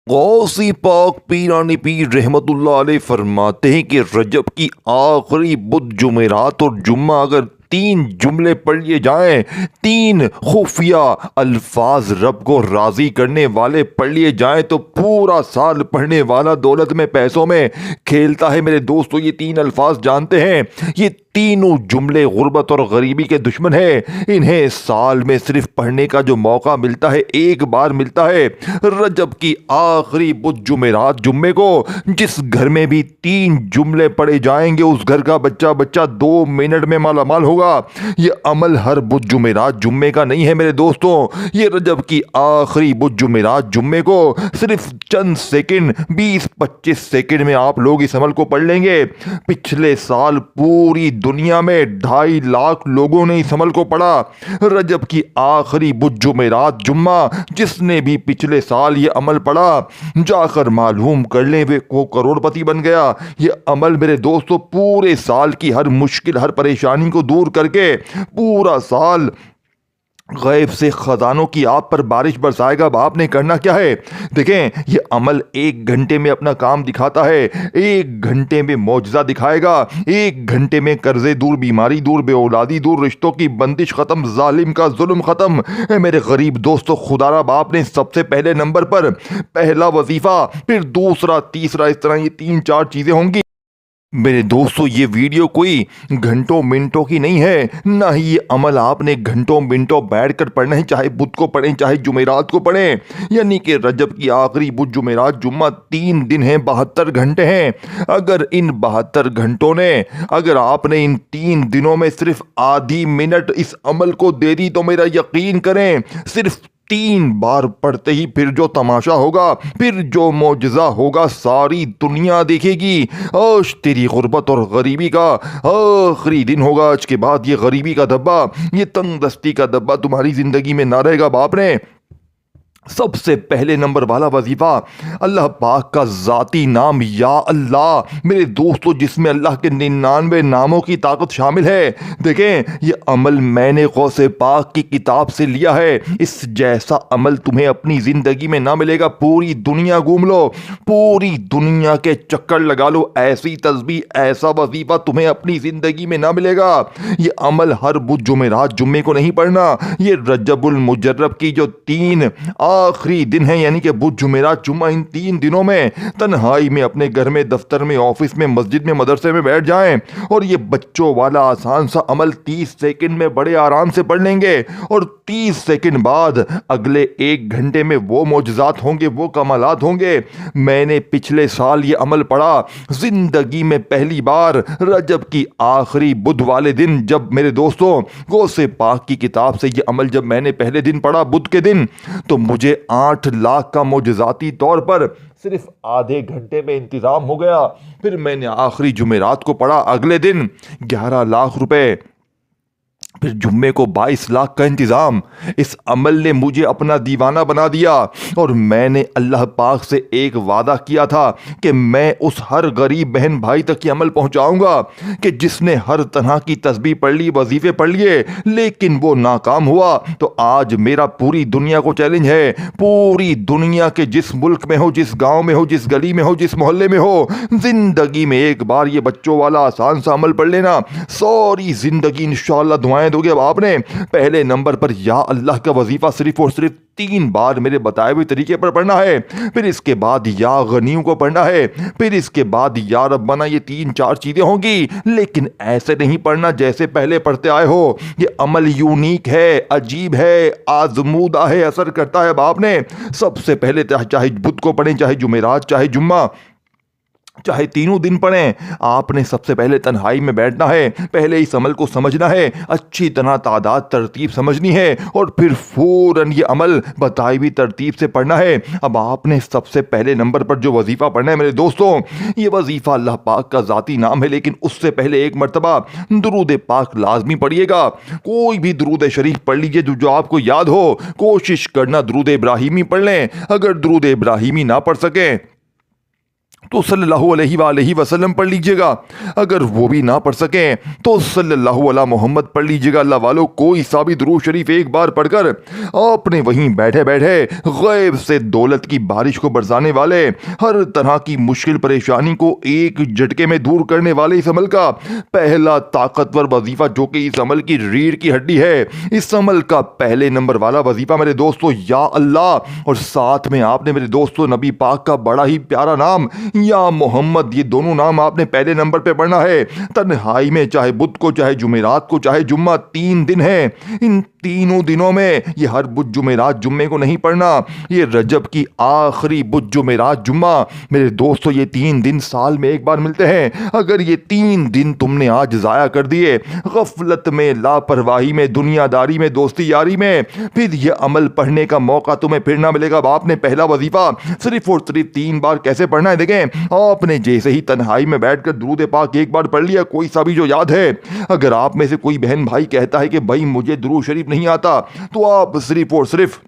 गौसी पाक पीरानी पीर रहमतुल्लाह अलैह फरमाते हैं कि रजब की आखिरी बुध जुमेरात और जुम्मा अगर तीन जुमले पढ़ लिए जाएं, तीन खुफिया अल्फाज रब को राजी करने वाले पढ़ लिए जाएं तो पूरा साल पढ़ने वाला दौलत में पैसों में खेलता है। मेरे दोस्तों, ये तीन अल्फाज जानते हैं? ये तीनों जुमले गुर्बत और गरीबी के दुश्मन है। इन्हें साल में सिर्फ पढ़ने का जो मौका मिलता है, एक बार मिलता है, रजब की आखिरी बुध जुमेरात जुम्मे को। जिस घर में भी तीन जुमले पढ़े जाएंगे उस घर का बच्चा बच्चा 2 मिनट में मालामाल होगा। ये अमल हर बुध जुमेरात जुम्मे का नहीं है मेरे दोस्तों। ये रजब की आखिरी बुध जुमेरात जुम्मे को सिर्फ चंद सेकंड, 20-25 सेकंड में आप लोग इस अमल को पढ़ लेंगे। पिछले साल पूरी दुनिया में 2.5 लाख लोगों ने इस अमल को पढ़ा। रजब की आखिरी बुध जुमेरात जुम्मा जिसने भी पिछले साल ये अमल पढ़ा, जाकर मालूम कर ले वे को करोड़पति बन गया। ये अमल मेरे दोस्तों पूरे साल की हर मुश्किल, हर परेशानी को दूर करके पूरा साल गैब से खजानों की आप पर बारिश बरसाएगा। अब आपने करना क्या है? देखें, ये अमल 1 घंटे में अपना काम दिखाता है। 1 घंटे में मौजज़ा दिखाएगा। 1 घंटे में कर्जे दूर, बीमारी दूर, बेऔलादी दूर, रिश्तों की बंदिश खत्म, जालिम का जुल्म खत्म। मेरे गरीब दोस्तों, खुदारा बाप ने सबसे पहले नंबर पर पहला वजीफा, फिर दूसरा, तीसरा, इस तरह ये 3-4 चीजें होंगी। मेरे दोस्तों, ये वीडियो कोई घंटों मिनटों की नहीं है, ना ही ये अमल आपने घंटों मिनटों बैठकर पढ़ना है, चाहे बुध को पढ़ें चाहे जुमेरात को पढ़ें। यानी कि रजब की आखिरी बुध जुमेरात जुम्मा 3 दिन हैं, 72 घंटे हैं। अगर इन 72 घंटों ने, अगर आपने इन 3 दिनों में सिर्फ आधी मिनट इस अमल को दे दी तो मेरा यकीन करें, सिर्फ 3 बार पढ़ते ही फिर जो तमाशा होगा, फिर जो मौजज़ा होगा, सारी दुनिया देखेगी। आज तेरी गुर्बत और गरीबी का आखिरी दिन होगा। आज के बाद ये गरीबी का धब्बा, ये तंगदस्ती का धब्बा तुम्हारी जिंदगी में ना रहेगा। बाप ने सबसे पहले नंबर वाला वजीफा, अल्लाह पाक का ज़ाती नाम या अल्लाह। मेरे दोस्तों, जिसमें अल्लाह के 99 नामों की ताकत शामिल है। देखें, ये अमल मैंने गौसे पाक की किताब से लिया है। इस जैसा अमल तुम्हें अपनी ज़िंदगी में ना मिलेगा। पूरी दुनिया घूम लो, पूरी दुनिया के चक्कर लगा लो, ऐसी तस्बीह, ऐसा वजीफा तुम्हें अपनी ज़िंदगी में ना मिलेगा। ये अमल हर बुध जुमेरात जुम्मे को नहीं पढ़ना। ये रजबुल मुजर्रब की जो 3 आखिरी दिन है, यानी कि बुध जुमेरात जुम्मा, इन 3 दिनों में तन्हाई में अपने घर में, दफ्तर में, ऑफिस में, मस्जिद में, मदरसे में बैठ जाएं और ये बच्चों वाला आसान सा अमल 30 सेकंड में बड़े आराम से पढ़ लेंगे। और 30 सेकंड बाद अगले 1 घंटे में वो मौजज़ात होंगे, वो कमालात होंगे। मैंने पिछले साल ये अमल पढ़ा, जिंदगी में पहली बार रजब की आखिरी बुध वाले दिन, जब मेरे दोस्तों गौसे पाक की किताब से ये अमल जब मैंने पहले दिन पढ़ा, बुध के दिन, तो मुझे 8 लाख का मौजज़ाती तौर पर सिर्फ आधे घंटे में इंतज़ाम हो गया। फिर मैंने आखिरी जुमेरात को पढ़ा, अगले दिन 11 लाख रुपए, फिर जुम्मे को 22 लाख का इंतज़ाम। इस अमल ने मुझे अपना दीवाना बना दिया। और मैंने अल्लाह पाक से एक वादा किया था कि मैं उस हर गरीब बहन भाई तक ये अमल पहुंचाऊंगा कि जिसने हर तरह की तस्बीह पढ़ ली, वजीफे पढ़ लिए, लेकिन वो नाकाम हुआ। तो आज मेरा पूरी दुनिया को चैलेंज है। पूरी दुनिया के जिस मुल्क में हो, जिस गाँव में हो, जिस गली में हो, जिस मोहल्ले में हो, जिंदगी में एक बार ये बच्चों वाला आसान सा अमल पढ़ लेना, सारी जिंदगी इंशाअल्लाह दुआएं दोगे। अब आपने पहले नंबर पर या अल्लाह का वजीफा सिर्फ और सिर्फ 3 बार मेरे बताए हुए तरीके पर पढ़ना है। फिर इसके बाद या गनियों को पढ़ना है। फिर इसके बाद या रब्बाना। ये 3-4 चीजें होंगी, लेकिन ऐसे नहीं पढ़ना जैसे पहले पढ़ते आए हो। ये अमल यूनिक है, अजीब है, आजमूदा है, असर करता है। अब आपने सबसे पहले चाहे बुध को पढ़ें, चाहे जुमेरात, चाहे जुम्मा, चाहे तीनों दिन पढ़ें, आपने सबसे पहले तन्हाई में बैठना है। पहले इस अमल को समझना है, अच्छी तरह तादाद तरतीब समझनी है, और फिर फौरन ये अमल बताई हुई तरतीब से पढ़ना है। अब आपने सबसे पहले नंबर पर जो वजीफा पढ़ना है मेरे दोस्तों, ये वजीफा अल्लाह पाक का ज़ाती नाम है, लेकिन उससे पहले एक मरतबा दुरूद पाक लाजमी पढ़िएगा। कोई भी दुरूद शरीफ पढ़ लीजिए जो आपको याद हो। कोशिश करना दुरूद इब्राहिमी पढ़ लें। अगर दुरूद इब्राहिमी ना पढ़ सकें, तो सल्लल्लाहु अलैहि वसल्लम पढ़ लीजिएगा। अगर वो भी ना पढ़ सकें तो सल्लल्लाहु अला मोहम्मद पढ़ लीजिएगा। अल्लाह वालों, कोई सा भी दुरूद शरीफ एक बार पढ़कर आपने वहीं बैठे बैठे गैब से दौलत की बारिश को बरसाने वाले, हर तरह की मुश्किल परेशानी को एक झटके में दूर करने वाले इस अमल का पहला ताकतवर वजीफा, जो कि इस अमल की रीढ़ की हड्डी है, इस अमल का पहले नंबर वाला वजीफा मेरे दोस्तों, या अल्लाह, और साथ में आपने मेरे दोस्तों नबी पाक का बड़ा ही प्यारा नाम या मोहम्मद, ये दोनों नाम आपने पहले नंबर पे पढ़ना है। तन्हाई में, चाहे बुध को, चाहे जुमेरात को, चाहे जुम्मा, 3 दिन है। इन तीनों दिनों में ये हर बुध जुमेरात जुम्मे को नहीं पढ़ना, ये रजब की आखिरी बुध जुमेरात जुम्मा मेरे दोस्तों, ये 3 दिन साल में एक बार मिलते हैं। अगर ये 3 दिन तुमने आज जाया कर दिए गफलत में, लापरवाही में, दुनियादारी में, दोस्ती यारी में, फिर ये अमल पढ़ने का मौका तुम्हें फिर ना मिलेगा। आपने पहला वजीफा सिर्फ और सिर्फ 3 बार कैसे पढ़ना है, देखें। आपने जैसे ही तन्हाई में बैठकर दुरूद पाक एक बार पढ़ लिया, कोई सा भी जो याद है, अगर आप में से कोई बहन भाई कहता है कि भाई मुझे दुरूद शरीफ नहीं आता, तो आप सिर्फ और सिर्फ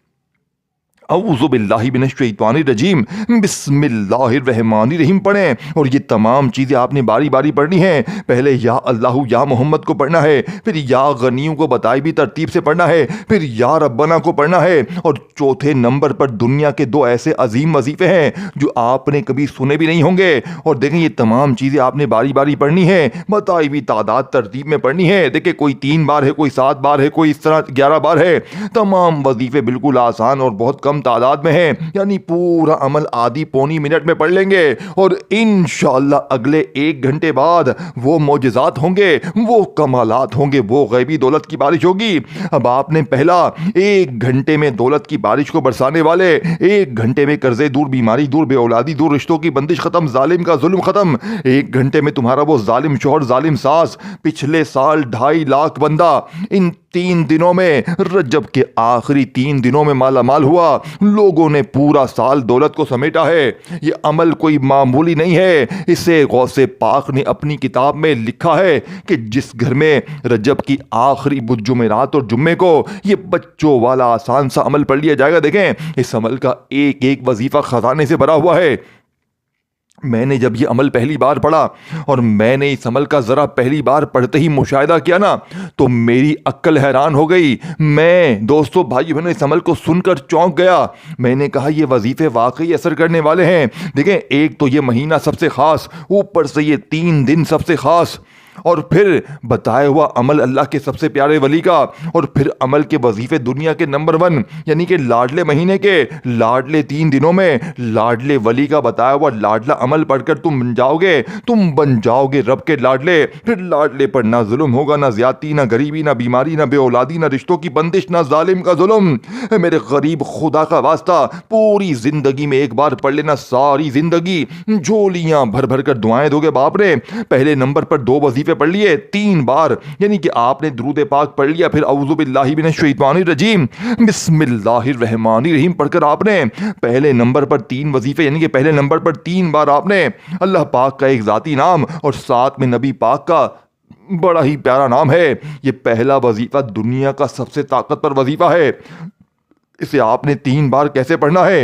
औज़ु बिल्लाहि मिनश शैतानिर रजीम बिस्मिल्लाहिर रहमानिर रहीम पढ़ें। और ये तमाम चीज़ें आपने बारी बारी पढ़नी है। पहले या अल्लाहु या मोहम्मद को पढ़ना है, फिर या गनियों को बताई भी तरतीब से पढ़ना है, फिर या रब्बना को पढ़ना है, और चौथे नंबर पर दुनिया के 2 ऐसे अजीम वजीफे हैं जो आपने कभी सुने भी नहीं होंगे। और देखें, ये तमाम चीज़ें आपने बारी बारी पढ़नी है, बताई हुई तादाद तरतीब में पढ़नी है। देखिए, कोई 3 बार है, कोई 7 बार है, कोई इस तरह 11 बार है। तमाम वजीफे बिल्कुल आसान और बहुत कम तादाद में है, यानी पूरा अमल आधी पौनी मिनट में पढ़ लेंगे। और इंशाअल्लाह अगले 1 घंटे बाद वो मौजज़ात होंगे, वो कमालात होंगे, वो गैबी दौलत की बारिश होगी। अब आपने पहला 1 घंटे में दौलत की बारिश को बरसाने वाले, 1 घंटे में कर्जे दूर, बीमारी दूर, बेऔलादी दूर, रिश्तों की बंदिश खत्म, जालिम का जुल्म खत्म, 1 घंटे में तुम्हारा वो जालिम शौहर, जालिम सास, पिछले साल 2.5 लाख बंदा इन 3 दिनों में, रजब के आखिरी 3 दिनों में माला माल हुआ। लोगों ने पूरा साल दौलत को समेटा है। ये अमल कोई मामूली नहीं है। इसे गौसे पाक ने अपनी किताब में लिखा है कि जिस घर में रजब की आखिरी बुध जुमेरात और जुम्मे को ये बच्चों वाला आसान सा अमल पढ़ लिया जाएगा, देखें इस अमल का एक एक वजीफा खजाने से भरा हुआ है। मैंने जब ये अमल पहली बार पढ़ा और मैंने इस अमल का ज़रा पहली बार पढ़ते ही मुशाहिदा किया ना, तो मेरी अक्ल हैरान हो गई। मैं दोस्तों भाई बहनों इस अमल को सुनकर चौंक गया। मैंने कहा ये वजीफे वाकई असर करने वाले हैं। देखें, एक तो ये महीना सबसे ख़ास, ऊपर से ये 3 दिन सबसे ख़ास, और फिर बताया हुआ अमल अल्लाह के सबसे प्यारे वली का, और फिर अमल के वजीफे दुनिया के नंबर 1, यानी कि लाडले महीने के लाडले 3 दिनों में लाडले वली का बताया हुआ लाडला अमल पढ़कर तुम बन जाओगे रब के लाडले। फिर लाडले पर ना जुल्म होगा, ना ज्यादती, ना गरीबी, ना बीमारी, ना बेऔलादी, ना रिश्तों की बंदिश, ना जालिम का जुल्म। मेरे गरीब खुदा का वास्ता पूरी जिंदगी में एक बार पढ़ लेना, सारी जिंदगी झोलियां भर भर कर दुआएं दोगे। बाप रे, पहले नंबर पर 2 वजीफे पढ़ लिए 3 बार, यानी कि आपने दुरूद पाक पढ़ लिया, फिर औज़ु बिल्लाहि मिनश शैतानिर रजीम बिस्मिल्लाहिर रहमानिर रहीम पढ़कर आपने पहले नंबर पर 3 वजीफे, यानी कि पहले नंबर पर 3 बार आपने अल्लाह पाक का एक जाती नाम और साथ में नबी पाक का बड़ा ही प्यारा नाम है। ये पहला वजीफा दुनिया का सबसे ताकतवर वजीफा है। इसे आपने 3 बार कैसे पढ़ना है?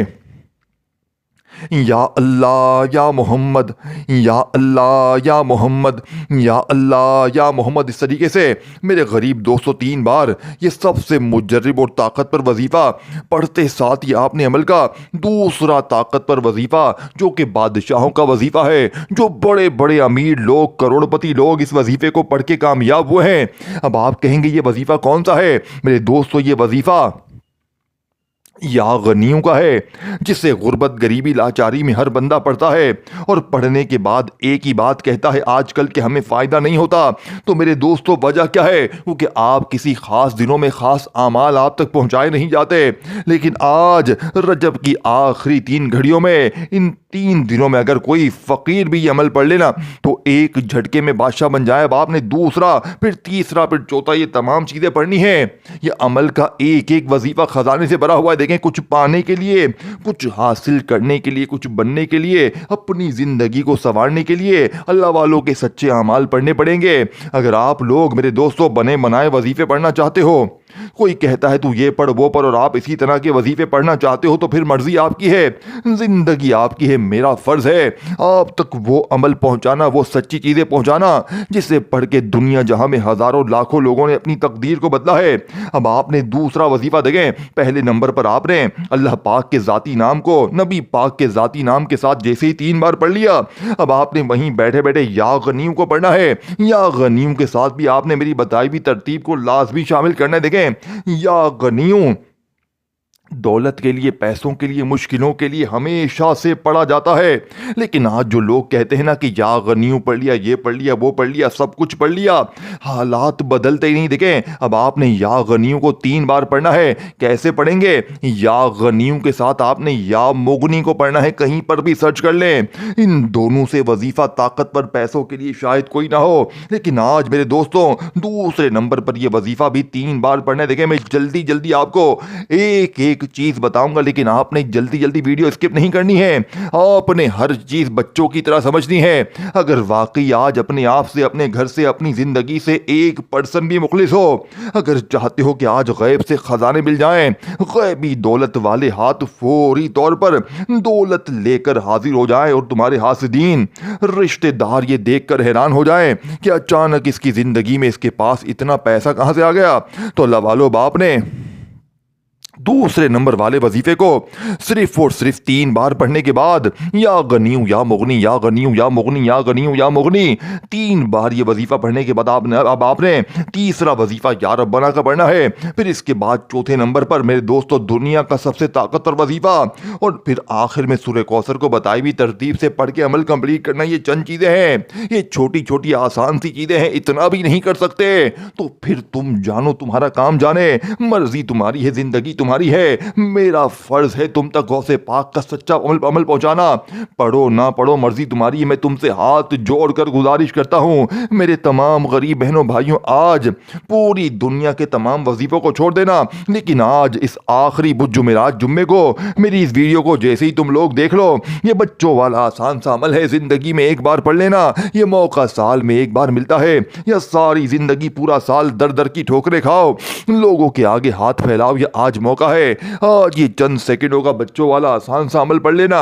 या अल्लाह या मोहम्मद, या अल्लाह या मोहम्मद, या अल्लाह या मोहम्मद, इस तरीके से मेरे गरीब दोस्तों 3 बार ये सबसे मुजर्रिब और ताकतवर वजीफ़ा पढ़ते साथ ही आपने अमल का दूसरा ताकतवर वजीफ़ा जो कि बादशाहों का वजीफ़ा है, जो बड़े बड़े अमीर लोग, करोड़पति लोग इस वजीफ़े को पढ़ के कामयाब हुए हैं। अब आप कहेंगे ये वजीफ़ा कौन सा है? मेरे दोस्तों, ये वजीफ़ा या गनियों का है, जिसे गुर्बत, गरीबी, लाचारी में हर बंदा पढ़ता है और पढ़ने के बाद एक ही बात कहता है आजकल के हमें फ़ायदा नहीं होता। तो मेरे दोस्तों, वजह क्या है? क्योंकि आप किसी ख़ास दिनों में ख़ास आमाल आप तक पहुंचाए नहीं जाते। लेकिन आज रजब की आखिरी 3 घड़ियों में, इन 3 दिनों में अगर कोई फ़कीर भी ये अमल पढ़ लेना तो एक झटके में बादशाह बन जाए। अब आपने दूसरा, फिर तीसरा, फिर चौथा, ये तमाम चीज़ें पढ़नी है। ये अमल का एक एक वजीफ़ा ख़जाने से भरा हुआ है। देखें, कुछ पाने के लिए, कुछ हासिल करने के लिए, कुछ बनने के लिए, अपनी ज़िंदगी को संवारने के लिए अल्लाह वालों के सच्चे अमाल पढ़ने पड़ेंगे। अगर आप लोग मेरे दोस्तों बने बनाए वजीफ़े पढ़ना चाहते हो कोई कहता है तू ये पढ़ वो पढ़ और आप इसी तरह के वजीफे पढ़ना चाहते हो तो फिर मर्जी आपकी है, जिंदगी आपकी है। मेरा फर्ज है आप तक वो अमल पहुंचाना, वो सच्ची चीजें पहुंचाना जिससे पढ़ के दुनिया जहां में हजारों लाखों लोगों ने अपनी तकदीर को बदला है। अब आपने दूसरा वजीफा देखें, पहले नंबर पर आपने अल्लाह पाक के जाती नाम को नबी पाक के जाती नाम के साथ जैसे ही 3 बार पढ़ लिया, अब आपने वहीं बैठे बैठे या गनीम को पढ़ना है। या गनीम के साथ भी आपने मेरी बताई हुई तरतीब को लाजमी शामिल करना है। देखें, या गनीम दौलत के लिए, पैसों के लिए, मुश्किलों के लिए हमेशा से पढ़ा जाता है। लेकिन आज जो लोग कहते हैं ना कि या गनीम पढ़ लिया, ये पढ़ लिया, वो पढ़ लिया, सब कुछ पढ़ लिया, हालात बदलते ही नहीं। देखें, अब आपने या गनीम को 3 बार पढ़ना है। कैसे पढ़ेंगे? या गनीम के साथ आपने या मुगनी को पढ़ना है। कहीं पर भी सर्च कर लें, इन दोनों से वजीफा ताकतवर पैसों के लिए शायद कोई ना हो, लेकिन आज मेरे दोस्तों दूसरे नंबर पर यह वजीफा भी 3 बार पढ़ना है। देखें, मैं जल्दी जल्दी आपको एक एक चीज बताऊंगा, लेकिन आपने जल्दी जल्दी वीडियो स्किप नहीं करनी है। आपने हर चीज बच्चों की तरह समझनी है। अगर वाकई आज अपने आप से, अपने घर से, अपनी जिंदगी से 1% भी मुखलिस हो, अगर चाहते हो कि आज गैब से खजाने मिल जाएं, गैबी दौलत वाले हाथ फौरी तौर पर दौलत लेकर हाजिर हो जाएं और तुम्हारे हासिदीन रिश्तेदार ये देखकर हैरान हो जाएं कि अचानक इसकी जिंदगी में इसके पास इतना पैसा कहां से आ गया, तो अल्लाह वालो बाप ने दूसरे नंबर वाले वजीफे को सिर्फ और सिर्फ 3 बार पढ़ने के बाद या गनीम या मुगनी, या गनीम या मुगनी, या गनीम या मुगनी, 3 बार ये वजीफा पढ़ने के बाद आपने तीसरा वजीफा या रब्बना का पढ़ना है। फिर इसके बाद चौथे नंबर पर मेरे दोस्तों दुनिया का सबसे ताकतवर वजीफा, और फिर आखिर में सूरह कौसर को बताई हुई तरतीब से पढ़ के अमल कंप्लीट करना। ये चंद चीजें हैं, ये छोटी छोटी आसान सी चीजें हैं। इतना भी नहीं कर सकते तो फिर तुम जानो, तुम्हारा काम जाने, मर्जी तुम्हारी है, जिंदगी तुम्हारी है। मेरा फर्ज है तुम तक गौसे पाक का सच्चा अमल पहुंचाना। पढ़ो ना पढ़ो मर्जी तुम्हारी है। मैं तुमसे हाथ जोड़कर गुजारिश करता हूं मेरे तमाम गरीब बहनों भाइयों, आज पूरी दुनिया के तमाम वजीफों को छोड़ देना, लेकिन आज इस आखिरी बुध जुमेरात जुम्मे को मेरी इस वीडियो को जैसे ही तुम लोग देख लो, ये बच्चों वाला आसान सा अमल है, जिंदगी में एक बार पढ़ लेना। ये मौका साल में एक बार मिलता है, या सारी जिंदगी पूरा साल दर दर की ठोकरें खाओ, लोगों के आगे हाथ फैलाओ, ये आज मौका है। आज ये चंद सेकंडों का बच्चों वाला आसान सा अमल पढ़ लेना,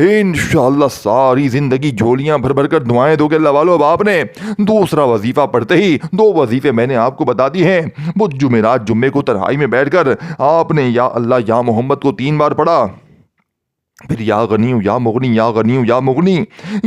इंशाअल्लाह सारी जिंदगी झोलियां भर भर कर दुआएं दोगे। अल्लाह वालों, अब आपने दूसरा वजीफा पढ़ते ही 2 वजीफे मैंने आपको बता दिए हैं। बुध जुमेरात जुम्मे को तन्हाई में बैठकर आपने या अल्लाह या मोहम्मद को 3 बार पढ़ा, फिर या गनीम या मुगनी, या गनीम या मुगनी,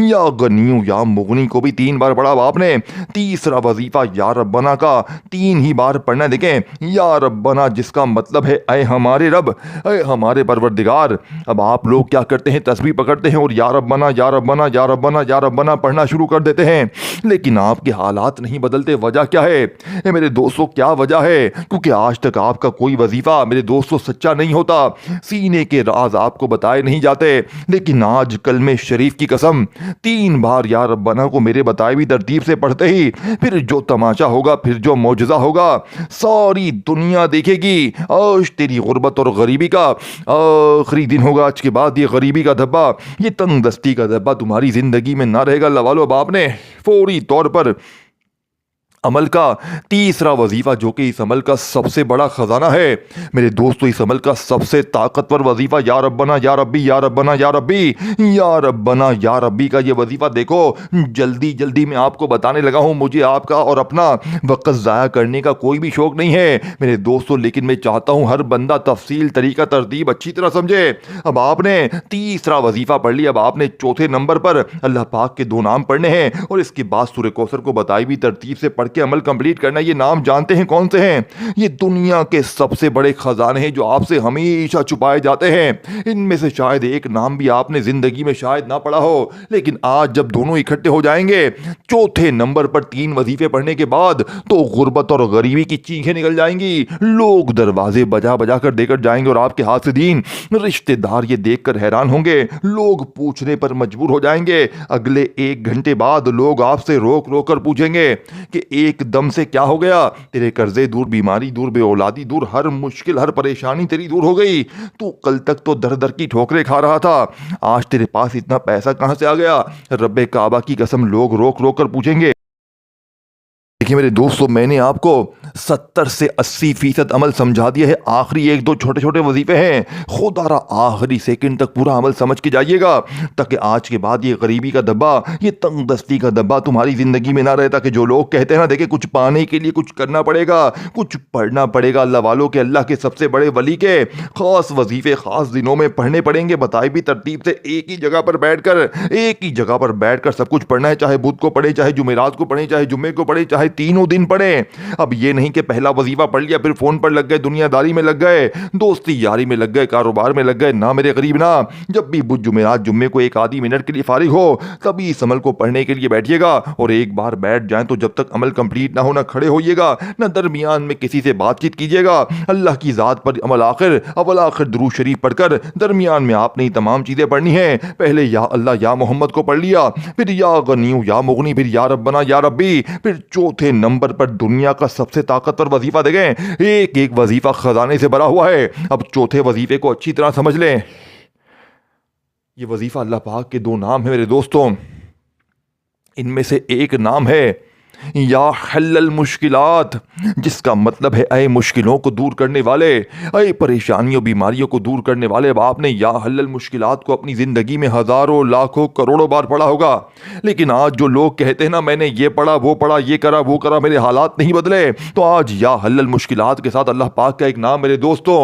या गनीम या मुगनी को भी 3 बार पढ़ा। आपने तीसरा वजीफा या रब्बना का 3 ही बार पढ़ना। देखें, या रब्बना जिसका मतलब है ऐ हमारे रब, ऐ हमारे परवरदिगार। अब आप लोग क्या करते हैं, तस्बीह पकड़ते हैं और या रब्बना या रब्बना या रब्बना या रब्बना पढ़ना शुरू कर देते हैं, लेकिन आपके हालात नहीं बदलते। वजह क्या है मेरे दोस्तों, क्या वजह है? क्योंकि आज तक आपका कोई वजीफा मेरे दोस्तों सच्चा नहीं होता, सीने के राज आपको बताए नहीं जाते। लेकिन आज कलमे शरीफ की कसम 3 बार या रब्बना को मेरे बताई हुई तरतीब से पढ़ते ही फिर जो तमाशा होगा, फिर जो मौजज़ा होगा, सारी दुनिया देखेगी। आज तेरी गुर्बत और गरीबी का आखिरी दिन होगा। आज के बाद ये गरीबी का धब्बा, ये तंगदस्ती का धब्बा तुम्हारी जिंदगी में ना रहेगा। लवालो बाप ने फौरी तौर पर अमल का तीसरा वजीफा, जो कि इस अमल का सबसे बड़ा खजाना है मेरे दोस्तों, इस अमल का सबसे ताकतवर वजीफा, या रब्बना या रब्बी, या रब्बना या रब्बी, या रब्बना या रब्बी का ये वजीफा देखो जल्दी जल्दी मैं आपको बताने लगा हूं। मुझे आपका और अपना वक्त ज़ाया करने का कोई भी शौक नहीं है मेरे दोस्तों, लेकिन मैं चाहता हूं हर बंदा तफसील, तरीका, तरतीब अच्छी तरह समझे। अब आपने तीसरा वजीफा पढ़ लिया, अब आपने चौथे नंबर पर अल्लाह पाक के 2 नाम पढ़ने हैं और इसके बाद सूरह कौसर को बताई हुई तरतीब से पढ़ के अमल कंप्लीट करना। ये नाम जानते हैं कौन से हैं? ये दुनिया के सबसे बड़े खजाने हैं जो आपसे हमेशा छुपाए जाते हैं। इनमें से शायद एक नाम भी आपने जिंदगी में शायद ना पढ़ा हो, लेकिन आज जब दोनों इकट्ठे हो जाएंगे चौथे नंबर पर 3 वजीफे पढ़ने के बाद, तो गुर्बत और गरीबी की चीखें निकल जाएंगी। लोग दरवाजे बजा बजा कर देकर जाएंगे और आपके हासिदीन रिश्तेदार ये देखकर हैरान होंगे। लोग पूछने पर मजबूर हो जाएंगे। अगले 1 घंटे बाद लोग आपसे रोक रोक कर पूछेंगे कि एकदम से क्या हो गया? तेरे कर्जे दूर, बीमारी दूर, बेऔलादी दूर, हर मुश्किल, हर परेशानी तेरी दूर हो गई। तू कल तक तो दर दर की ठोकरें खा रहा था, आज तेरे पास इतना पैसा कहां से आ गया? रब्बे काबा की कसम लोग रोक रोक कर पूछेंगे। देखिए मेरे दोस्तों, मैंने आपको 70 से 80% अमल समझा दिया है। आखिरी एक दो छोटे छोटे वजीफे हैं, खुदारा आखिरी सेकंड तक पूरा अमल समझ के जाइएगा, ताकि आज के बाद ये गरीबी का दब्बा, ये तंगदस्ती का दब्बा तुम्हारी जिंदगी में ना रहे। ताकि जो लोग कहते हैं ना, देखिए कुछ पाने के लिए कुछ करना पड़ेगा, कुछ पढ़ना पड़ेगा, अल्लाह वालों के, अल्लाह के सबसे बड़े वली के खास वजीफे खास दिनों में पढ़ने पड़ेंगे, बताई भी तरतीब से, एक ही जगह पर बैठकर सब कुछ पढ़ना है। चाहे बुध को पढ़े, चाहे जुमेरात को पढ़े, चाहे जुम्मे को पढ़े, चाहे तीनों दिन पढ़े। अब ये नहीं कि पहला वजीफा पढ़ लिया फिर फोन पर लग गए, दुनियादारी में लग गए, दोस्ती यारी में लग गए, कारोबार में लग गए। ना मेरे करीब ना, जब भी बुध जुमेरात जुम्मे को एक आधी मिनट के लिए फारिग हो, तभी इस अमल को पढ़ने के लिए बैठिएगा। और एक बार बैठ जाए तो जब तक अमल कंप्लीट ना हो, ना खड़े होइएगा, ना दरमियान में किसी से बातचीत कीजिएगा। अल्लाह की जात पर अमल आखिर अवल आखिर दुरूद शरीफ पढ़कर दरमियान में आपने ही तमाम चीजें पढ़नी है। पहले या अल्लाह या मोहम्मद को पढ़ लिया, फिर या गनीयू या मुगनी, फिर या रब्बना या रब्बी, फिर चौथे नंबर पर दुनिया का सबसे ताकतवर वजीफा देखें। एक एक वजीफा खजाने से भरा हुआ है। अब चौथे वजीफे को अच्छी तरह समझ लें। ये वजीफा अल्लाह पाक के दो नाम है मेरे दोस्तों। इनमें से एक नाम है या हल्लल मुश्किलात, जिसका मतलब है ऐ मुश्किलों को दूर करने वाले, ऐ परेशानियों बीमारियों को दूर करने वाले। अब आपने या हल्लल मुश्किलात को अपनी ज़िंदगी में हज़ारों लाखों करोड़ों बार पढ़ा होगा, लेकिन आज जो लोग कहते हैं ना, मैंने ये पढ़ा वो पढ़ा, ये करा वो करा, मेरे हालात नहीं बदले, तो आज या हल्लल मुश्किलात के साथ अल्लाह पाक का एक नाम मेरे दोस्तों,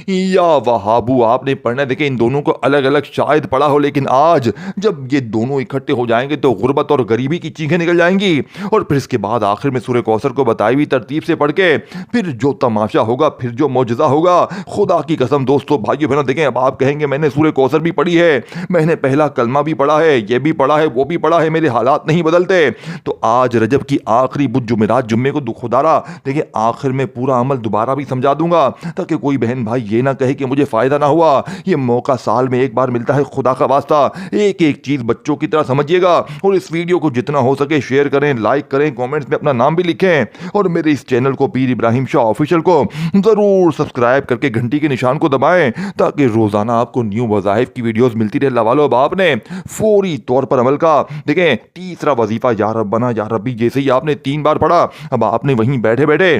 या वहाबू, आपने पढ़ना। देखें इन दोनों को अलग अलग शायद पढ़ा हो, लेकिन आज जब ये दोनों इकट्ठे हो जाएंगे तो गुर्बत और गरीबी की चीखें निकल जाएंगी। और फिर इसके बाद आखिर में सूरह कौसर को बताई हुई तरतीब से पढ़ के फिर जो तमाशा होगा, फिर जो मौजज़ा होगा, खुदा की कसम दोस्तों भाइयों बहनों, देखें अब आप कहेंगे मैंने सूरह कौसर भी पढ़ी है, मैंने पहला कलमा भी पढ़ा है, ये भी पढ़ा है, वो भी पढ़ा है, मेरे हालात नहीं बदलते। तो आज रजब की आखिरी बुध जुमेरात जुम्मे को खुदारा देखिए आखिर में पूरा अमल दोबारा भी समझा दूंगा, ताकि कोई बहन भाई ये ना कहे कि मुझे फायदा ना हुआ। ये मौका साल में एक बार मिलता है, खुदा का वास्ता एक एक चीज बच्चों की तरह समझिएगा। और इस वीडियो को जितना हो सके शेयर करें, लाइक करें, कमेंट्स में अपना नाम भी लिखें, और मेरे इस चैनल को पीर इब्राहिम शाह ऑफिशियल को जरूर सब्सक्राइब करके घंटी के निशान को दबाएं, ताकि रोजाना आपको न्यू वज़ाइफ की वीडियोस मिलती रहे। वालों, अब आपने फौरी तौर पर अमल का देखें तीसरा वजीफा या रब्बना या रब्बी जैसे ही आपने 3 बार पढ़ा, अब आपने वहीं बैठे बैठे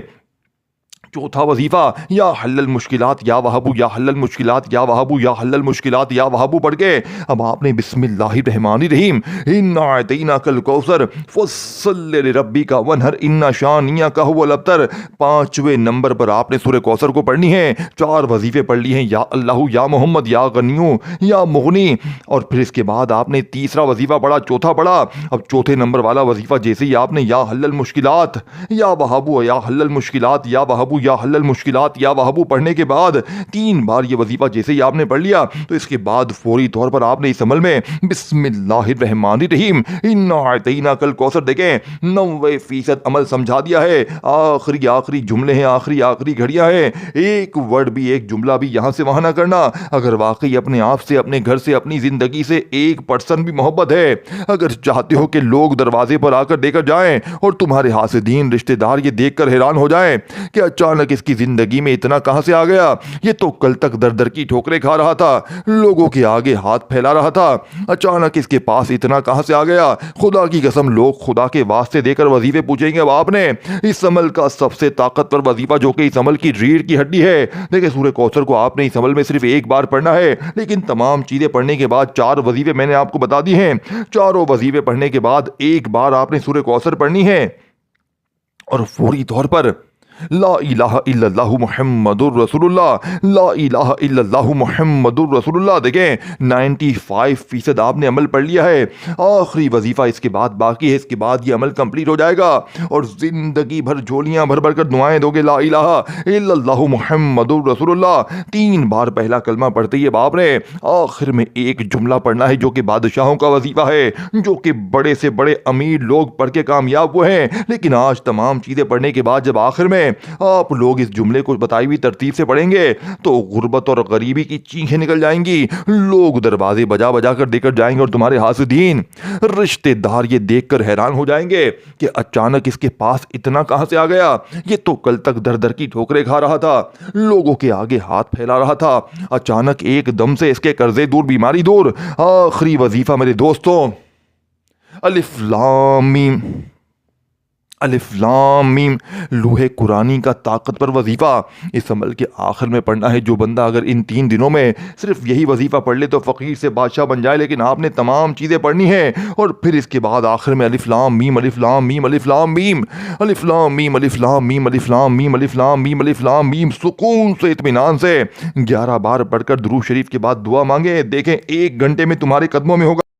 चौथा वजीफा या हल्लल मुश्किलात या वहाबू, या हल्लल मुश्किलात या वहाबू, या हल्लल मुश्किलात या वहाबू पढ़ के अब आपने बिस्मिल्लाहिर्रहमानिर्रहीम इन्ना अतैनाकल कौसर फस्सल्लि लिरब्बिका वन्हर इन्ना शानियका हुवल अब्तर, 5वें नंबर पर आपने सूरह कौसर को पढ़नी है। 4 वजीफे पढ़ लिए हैं, या अल्लाहू या मोहम्मद या गनियू या मुगनी, और फिर इसके बाद आपने तीसरा वजीफा पढ़ा, चौथा पढ़ा। अब चौथे नंबर वाला वजीफा जैसे ही आपने या हल्लल मुश्किलात या वहाबू, या हल्लल मुश्किलात या वहाबू, या हल्लल मुश्किलात या वहाबू पढ़ने के बाद 3 बार ये वजीफा जैसे ही आपने पढ़ लिया, तो इसके बाद फौरी तौर पर आपने इस अमल में बिस्मिल्लाहिर्रहमानिर्रहीम इन्ना अतैनाकल कौसर देखें 90% अमल समझा दिया है। आखिरी जुमले हैं, आखिरी घड़ियां हैं, एक वर्ड भी, एक जुमला भी यहां से वहां ना करना। अगर वाकई अपने आप से, अपने घर से, अपनी जिंदगी से 1% भी मोहब्बत है, अगर चाहते हो कि लोग दरवाजे पर आकर देकर जाएं और तुम्हारे हासिदीन रिश्तेदार ये देखकर हैरान हो जाएं कि अचानक इसकी जिंदगी में इतना कहां से आ गया, ये तो कल तक दर दर की ठोकरें खा रहा था, लोगों के आगे हाथ फैला रहा था, अचानक इसके पास इतना कहां से आ गया। खुदा की कसम लोग खुदा के वास्ते देकर वजीफे पूछेंगे। अब आपने इस अमल का सबसे ताकतवर वजीफा, जो कि इस अमल की रीढ़ की हड्डी है, देखिए सूरह कौसर को आपने इस अमल में सिर्फ एक बार पढ़ना है, लेकिन तमाम चीजें पढ़ने के बाद 4 वजीफे मैंने आपको बता दी हैं। चारों वजीफे पढ़ने के बाद एक बार आपने सूरह कौसर पढ़नी है, और फौरी तौर पर ला इलाहा इल्लल्लाहु मुहम्मदुर रसूलुल्लाह, ला इलाहा इल्लल्लाहु मुहम्मदुर रसूलुल्लाह। देखें 95% आपने अमल पढ़ लिया है। आखिरी वजीफा इसके बाद बाकी है, इसके बाद ये अमल कंप्लीट हो जाएगा और जिंदगी भर झोलियां भर भर कर दुआएं दोगे। ला इलाहा इल्लल्लाहु मुहम्मदुर रसूलुल्लाह 3 बार पहला कलमा पढ़ते ही आपने आखिर में एक जुमला पढ़ना है, जो कि बादशाहों का वजीफा है, जो कि बड़े से बड़े अमीर लोग पढ़ के कामयाब हुए हैं। लेकिन आज तमाम चीजें पढ़ने के बाद जब आखिर में आप लोग इस जुमले को बताई हुई तरतीब से पढ़ेंगे, तो गुर्बत और गरीबी की चीखें निकल जाएंगी, लोग दरवाजे बजा बजा कर देकर जाएंगे, और तुम्हारे हासिदीन रिश्तेदार ये देखकर हैरान हो जाएंगे कि अचानक इसके पास इतना कहां से आ गया, ये तो कल तक दर दर की ठोकरें खा रहा था, लोगों के आगे हाथ फैला रहा था, अचानक एकदम से इसके कर्जे दूर, बीमारी दूर। आखिरी वजीफा मेरे दोस्तों, अलिफ लाम मीम अलिफ लाम मीम लूहे कुरानी का ताकतवर वजीफ़ा इस अमल के आखिर में पढ़ना है। जो बंदा अगर इन 3 दिनों में सिर्फ यही वजीफ़ा पढ़ ले तो फ़कीर से बादशाह बन जाए। लेकिन आपने तमाम चीज़ें पढ़नी है और फिर इसके बाद आखिर में अलिफ लाम मीम अलिफ लाम मीम अलिफ लाम मीम अलिफ लाम मीम अलिफ लाम मीम अलिफ लाम मीम अलिफ लाम मीम अलिफ लाम मीम सुकून से इत्मीनान से 11 बार पढ़कर दुरूद शरीफ के बाद दुआ मांगे। देखें 1 घंटे में तुम्हारे कदमों में होगा।